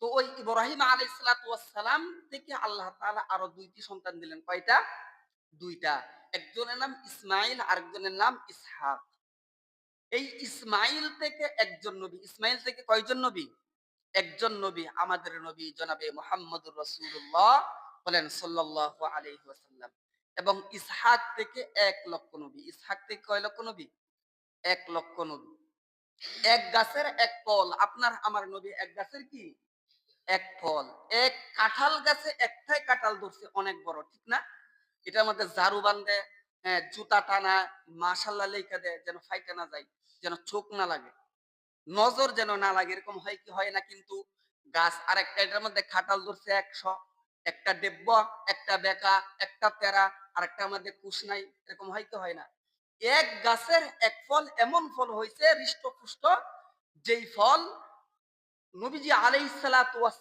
তো ওই ইব্রাহিম আলাইহিস সালাতু ওয়াস সালাম থেকে আল্লাহ তাআলা আরো ২ টি সন্তান দিলেন। কয়টা? ২ টা। একজনের নাম ইসমাঈল, আরেকজনের নাম ইসহাক। এই ইসমাঈল থেকে একজন নবী। ইসমাঈল থেকে কয়জন নবী? একজন নবী, আমাদের নবী জনাবে মুহাম্মদুর রাসূলুল্লাহ বলেন সাল্লাল্লাহু আলাইহি ওয়াসাল্লাম। এবং ইসহাক থেকে ১,০০,০০০ নবী। ইসহাক থেকে কয় লক্ষ নবী? ১,০০,০০০ নবী। এক গাছের এক ফল। আপনার আমার নবী এক গাছের কি? এক ফল। এক কাঁঠাল গাছে একটাই কাঁঠাল ধরছে অনেক বড়, ঠিক না? এটার মধ্যে ঝাড়ু বান্ধে, হ্যাঁ, জুতা টানা, মাশাআল্লাহ লেখা দেয় যেন ফাইটা না যায়, যেন চোখ না লাগে, নজর যেন না লাগে, এরকম হয় কি হয় না? কিন্তু গাছ আরেকটা, এটার মধ্যে কাঁঠাল ধরছে ১০০, একটা ডেব্বা, একটা বেকা, একটা তেরা, আরেকটার মধ্যে কুশ নাই, এরকম হয় কি হয় না? এক গাছের এক ফল, এমন ফল হইছে হৃষ্টপুষ্ট, যেই ফল নবীজি আলাইহিস সালাতু ওয়াস